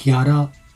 11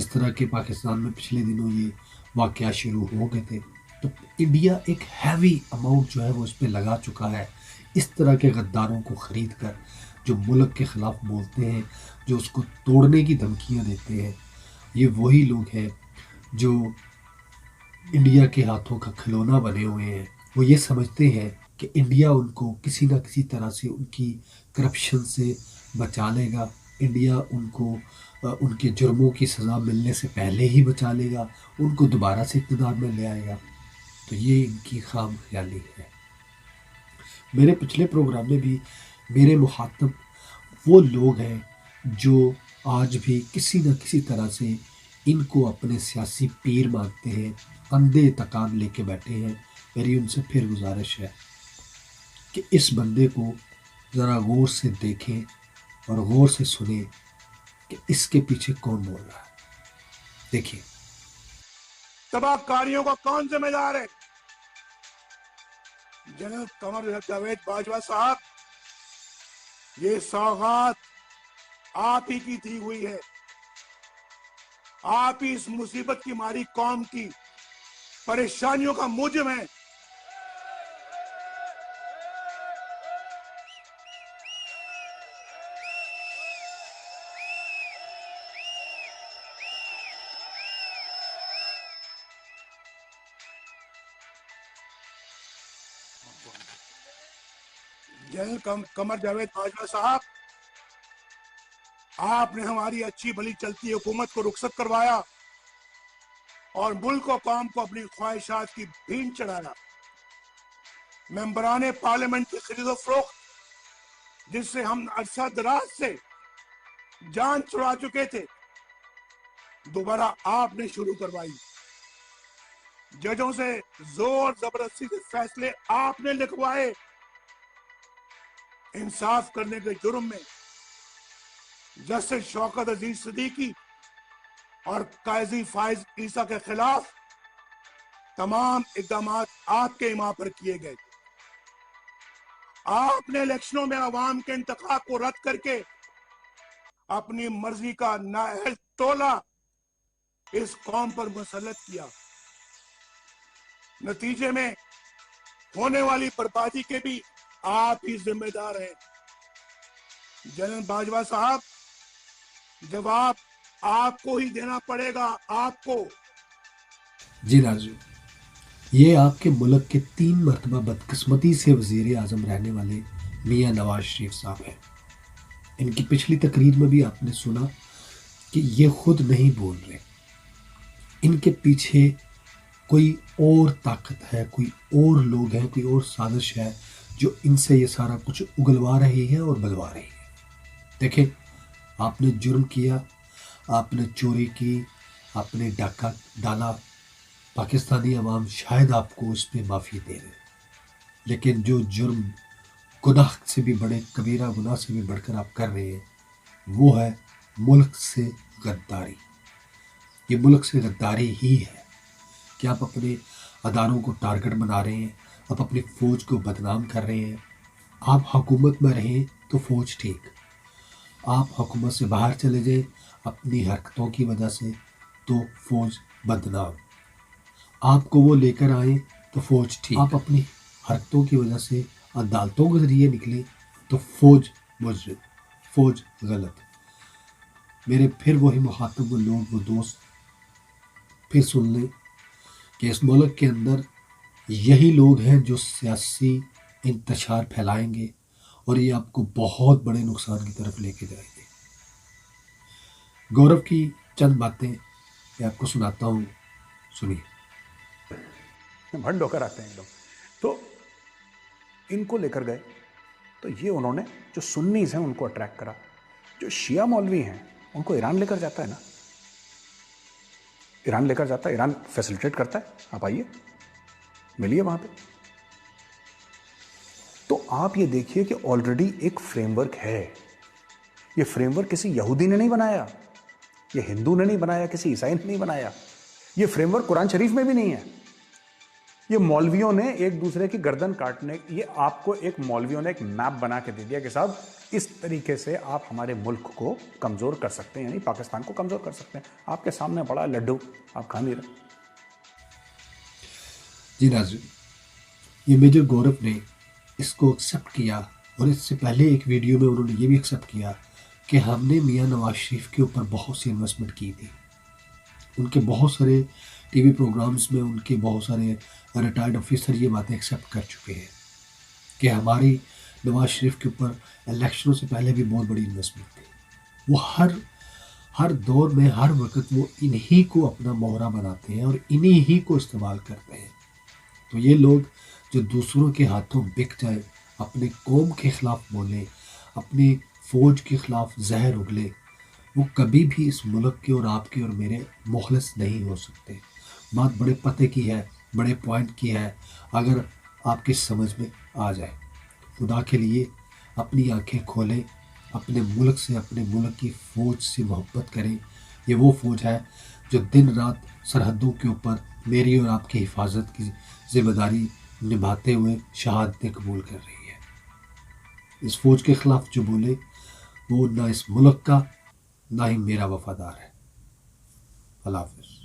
جس طرح کہ پاکستان میں پچھلے دنوں یہ واقعہ شروع ہو گئے تھے، تو انڈیا ایک ہیوی اماؤنٹ جو ہے وہ اس پہ لگا چکا ہے، اس طرح کے غداروں کو خرید کر، جو ملک کے خلاف بولتے ہیں، جو اس کو توڑنے کی دھمکیاں دیتے ہیں۔ یہ وہی لوگ ہیں جو انڈیا کے ہاتھوں کا کھلونا بنے ہوئے ہیں۔ وہ یہ سمجھتے ہیں کہ انڈیا ان کو کسی نہ کسی طرح سے ان کی کرپشن سے بچا لے گا، انڈیا ان کو ان کے جرموں کی سزا ملنے سے پہلے ہی بچا لے گا، ان کو دوبارہ سے اقتدار میں لے آئے گا۔ تو یہ ان کی خام خیالی ہے۔ میرے پچھلے پروگرام میں بھی میرے مخاطب وہ لوگ ہیں جو آج بھی کسی نہ کسی طرح سے ان کو اپنے سیاسی پیر مانتے ہیں، اندھے اعتقاد لے کے بیٹھے ہیں۔ میری ان سے پھر گزارش ہے کہ اس بندے کو ذرا غور سے دیکھیں اور غور سے سنیں کہ اس کے پیچھے کون بول رہا ہے۔ دیکھیے، تباہ کاریوں کا کون ذمہ دار ہے؟ جنرل قمر جاوید باجوہ صاحب، یہ سوغات آپ ہی کی دی ہوئی ہے۔ آپ ہی اس مصیبت کی ماری قوم کی پریشانیوں کا موجب ہیں۔ جنرل قمر جاوید باجوہ صاحب، آپ نے ہماری اچھی بھلی چلتی حکومت کو رخصت کروایا اور ملک و قوم کو اپنی خواہشات کی بھین چڑھایا۔ ممبران پارلیمنٹ کی خرید و فروخت، جس سے ہم عرصہ دراز سے جان چھڑا چکے تھے، دوبارہ آپ نے شروع کروائی۔ ججوں سے زور زبردستی سے فیصلے آپ نے لکھوائے۔ انصاف کرنے کے جرم میں جسٹس شوکت عزیز صدیقی اور قاضی فائز عیسیٰ کے خلاف تمام اقدامات آپ کے ایما پر کیے گئے۔ آپ نے الیکشنوں میں عوام کے انتخاب کو رد کر کے اپنی مرضی کا نااہل ٹولہ اس قوم پر مسلط کیا۔ نتیجے میں ہونے والی بربادی کے بھی آپ ہی ذمہ دار ہیں۔ جنرل باجوہ صاحب، جواب آپ کو ہی دینا پڑے گا، آپ کو۔ جی ناظرین، یہ آپ کے ملک کے 3 مرتبہ بدقسمتی سے وزیر اعظم رہنے والے میاں نواز شریف صاحب ہیں۔ ان کی پچھلی تقریر میں بھی آپ نے سنا کہ یہ خود نہیں بول رہے، ان کے پیچھے کوئی اور طاقت ہے، کوئی اور لوگ ہیں، کوئی اور سازش ہے جو ان سے یہ سارا کچھ اگلوا رہی ہے اور بلوا رہی ہے۔ دیکھیں، آپ نے جرم کیا، آپ نے چوری کی، آپ نے ڈاکہ ڈالا، پاکستانی عوام شاید آپ کو اس پہ معافی دے دے، لیکن جو جرم گناہ سے بھی بڑے، کبیرہ گناہ سے بھی بڑھ کر آپ کر رہے ہیں، وہ ہے ملک سے غداری۔ یہ ملک سے غداری ہی ہے کہ آپ اپنے اداروں کو ٹارگٹ بنا رہے ہیں، آپ اپنی فوج کو بدنام کر رہے ہیں۔ آپ حکومت میں رہیں تو فوج ٹھیک، آپ حکومت سے باہر چلے جائیں اپنی حرکتوں کی وجہ سے تو فوج بدنام، آپ کو وہ لے کر آئیں تو فوج ٹھیک، آپ اپنی حرکتوں کی وجہ سے عدالتوں کے ذریعے نکلیں تو فوج مجرم، فوج غلط۔ میرے پھر وہی مخاطب، وہ لوگ، وہ دوست پھر سن لیں کہ اس ملک کے اندر یہی لوگ ہیں جو سیاسی انتشار پھیلائیں گے اور یہ آپ کو بہت بڑے نقصان کی طرف لے کے جائیں گے۔ گورو کی چند باتیں میں آپ کو سناتا ہوں، سنیے۔ بھنڈ ہو کر آتے ہیں ایک دم۔ تو ان کو لے کر گئے تو یہ انہوں نے جو سنیز ہیں ان کو اٹریکٹ کرا، جو شیعہ مولوی ہیں ان کو ایران لے کر جاتا ہے نا، ایران لے کر جاتا ہے، ایران فیسلٹیٹ کرتا ہے، آپ آئیے ملیے وہاں پہ۔ تو آپ یہ دیکھیے کہ آلریڈی ایک فریم ورک ہے۔ یہ فریم ورک کسی یہودی نے نہیں بنایا، یہ ہندو نے نہیں بنایا، کسی عیسائی نے نہیں بنایا، یہ فریم ورک قرآن شریف میں بھی نہیں ہے، یہ مولویوں نے ایک دوسرے کی گردن کاٹنے، یہ آپ کو ایک مولویوں نے ایک میپ بنا کے دے دیا کہ صاحب اس طریقے سے آپ ہمارے ملک کو کمزور کر سکتے ہیں، یعنی پاکستان کو کمزور کر سکتے ہیں. آپ کے سامنے پڑا لڈو، آپ کھا نہیں رہے. جی ناظرین، یہ میجر گورو نے اس کو ایکسیپٹ کیا، اور اس سے پہلے ایک ویڈیو میں انہوں نے یہ بھی ایکسیپٹ کیا کہ ہم نے میاں نواز شریف کے اوپر بہت سی انویسٹمنٹ کی تھی. ان کے بہت سارے ٹی وی پروگرامز میں ان کے بہت سارے ریٹائرڈ آفیسر یہ باتیں ایکسیپٹ کر چکے ہیں کہ ہماری نواز شریف کے اوپر الیکشنوں سے پہلے بھی بہت بڑی انویسٹمنٹ تھی. وہ ہر دور میں ہر وقت وہ انہی کو اپنا مہرہ بناتے ہیں اور انہی ہی کو استعمال کرتے ہیں. تو یہ لوگ جو دوسروں کے ہاتھوں بک جائے، اپنے قوم کے خلاف بولیں، اپنی فوج کے خلاف زہر اگلے، وہ کبھی بھی اس ملک کے اور آپ کے اور میرے مخلص نہیں ہو سکتے. بات بڑے پتے کی ہے، بڑے پوائنٹ کی ہے، اگر آپ کی سمجھ میں آ جائے. خدا کے لیے اپنی آنکھیں کھولیں، اپنے ملک سے، اپنے ملک کی فوج سے محبت کریں. یہ وہ فوج ہے جو دن رات سرحدوں کے اوپر میری اور آپ کی حفاظت کی ذمہ داری نبھاتے ہوئے شہادتیں قبول کر رہی ہے. اس فوج کے خلاف جو بولے وہ نہ اس ملک کا نہ ہی میرا وفادار ہے. اللہ حافظ.